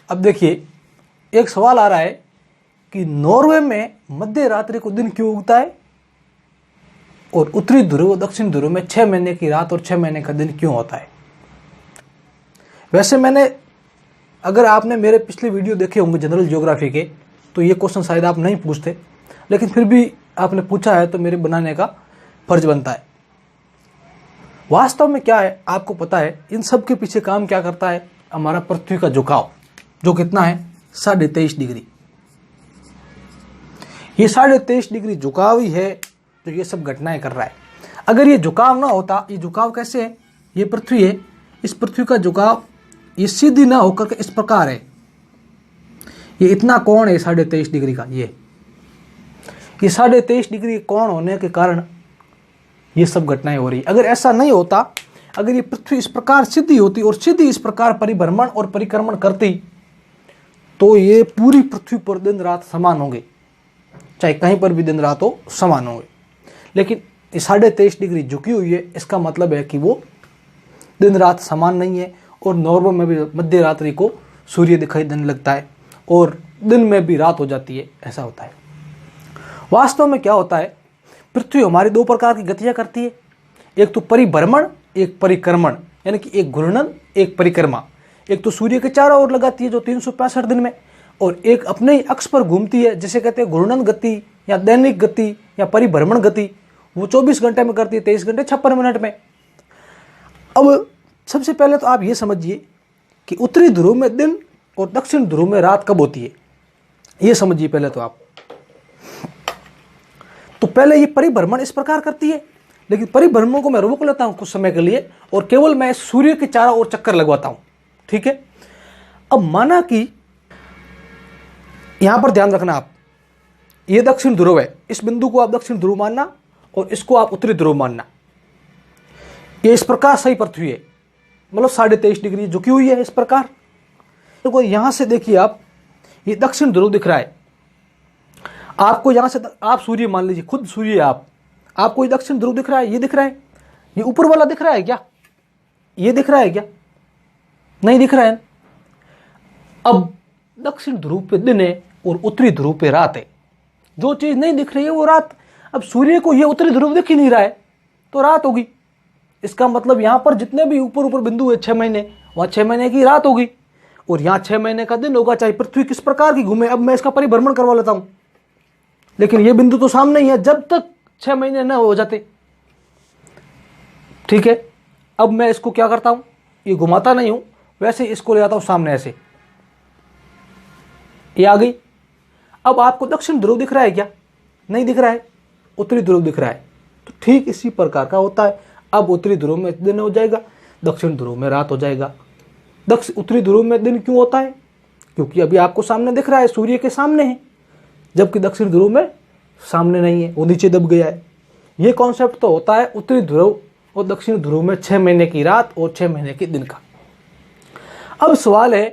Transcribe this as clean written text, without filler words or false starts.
अब देखिए, एक सवाल आ रहा है कि नॉर्वे में मध्य रात्रि को दिन क्यों उगता है और उत्तरी ध्रुव और दक्षिण ध्रुव में 6 महीने की रात और 6 महीने का दिन क्यों होता है। वैसे अगर आपने मेरे पिछले वीडियो देखे होंगे जनरल ज्योग्राफी के, तो ये क्वेश्चन शायद आप नहीं पूछते, लेकिन फिर भी आपने पूछा है तो मेरे बनाने का फर्ज बनता है। वास्तव में क्या है आपको पता है, इन सब के पीछे काम क्या करता है, हमारा पृथ्वी का झुकाव, जो कितना है 23.5 डिग्री। ये 23.5 डिग्री झुकाव ही है जो ये सब घटनाएं कर रहा है। अगर ये झुकाव ना होता, ये झुकाव कैसे है, ये पृथ्वी है, इस पृथ्वी का झुकाव ये सीधी ना होकर के इस प्रकार है, ये इतना कोण है 23.5 डिग्री का, ये 23.5 डिग्री कोण होने के कारण ये सब घटनाएं हो रही। अगर ऐसा नहीं होता, अगर ये पृथ्वी इस प्रकार सीधी होती और सीधी इस प्रकार परिभ्रमण और परिक्रमण करती, तो ये पूरी पृथ्वी पर दिन रात समान होंगे, चाहे कहीं पर भी दिन रात हो समान होंगे। लेकिन 23.5 डिग्री झुकी हुई है, इसका मतलब है कि वो दिन रात समान नहीं है, और नॉर्वे में भी मध्य रात्रि को सूर्य दिखाई देने लगता है और दिन में भी रात हो जाती है, ऐसा होता है। वास्तव में क्या होता है, पृथ्वी हमारी 2 प्रकार की गतियां करती है, एक तो परिभ्रमण, एक परिक्रमण, यानी कि एक घूर्णन एक परिक्रमा। एक तो सूर्य के चारों ओर लगाती है जो 365 दिन में, और एक अपने ही अक्ष पर घूमती है, जिसे कहते हैं घूर्णन गति या दैनिक गति या परिभ्रमण गति, वो 24 घंटे में करती है, 23 घंटे 56 मिनट में। अब सबसे पहले तो आप ये समझिए कि उत्तरी ध्रुव में दिन और दक्षिण ध्रुव में रात कब होती है, ये समझिए पहले तो आप। तो पहले ये परिभ्रमण इस प्रकार करती है, लेकिन परिभ्रमण को मैं रोक लेता हूं कुछ समय के लिए और केवल मैं सूर्य के चारों ओर चक्कर लगवाता हूं, ठीक है। अब माना कि यहां पर ध्यान रखना आप, ये दक्षिण ध्रुव है, इस बिंदु को आप दक्षिण ध्रुव मानना और इसको आप उत्तरी ध्रुव मानना। ये इस प्रकार सही पृथ्वी है, मतलब 23.5 डिग्री झुकी हुई है इस प्रकार। तो यहां से देखिए आप, ये दक्षिण ध्रुव दिख रहा है आपको, यहां से आप सूर्य मान लीजिए, खुद सूर्य आपको ये दक्षिण ध्रुव दिख रहा है, ये दिख रहा है, ये ऊपर वाला दिख रहा है क्या, ये दिख रहा है क्या, नहीं दिख रहा है। अब दक्षिण ध्रुव पे दिन है और उत्तरी ध्रुव पे रात है, जो चीज नहीं दिख रही है वो रात। अब सूर्य को ये उत्तरी ध्रुव दिख ही नहीं रहा है तो रात होगी। इसका मतलब यहां पर जितने भी ऊपर बिंदु है 6 महीने, वहां 6 महीने की रात होगी और यहां 6 महीने का दिन होगा, चाहे पृथ्वी किस प्रकार की घूमे। अब मैं इसका परिभ्रमण करवा लेता हूं, लेकिन ये बिंदु तो सामने ही है जब तक 6 महीने न हो जाते, ठीक है। अब मैं इसको क्या करता हूं, ये घुमाता नहीं हूं, वैसे इसको ले आता हूं सामने, ऐसे ये आ गई। अब आपको दक्षिण ध्रुव दिख रहा है क्या, नहीं दिख रहा है, उत्तरी ध्रुव दिख रहा है। तो ठीक इसी प्रकार का होता है। अब उत्तरी ध्रुव में दिन हो जाएगा, दक्षिण ध्रुव में रात हो जाएगा। उत्तरी ध्रुव में दिन क्यों होता है, क्योंकि अभी आपको सामने दिख रहा है, सूर्य के सामने है, जबकि दक्षिण ध्रुव में सामने नहीं है, वो नीचे दब गया है। ये कॉन्सेप्ट तो होता है उत्तरी ध्रुव और दक्षिण ध्रुव में 6 महीने की रात और 6 महीने के दिन का। अब सवाल है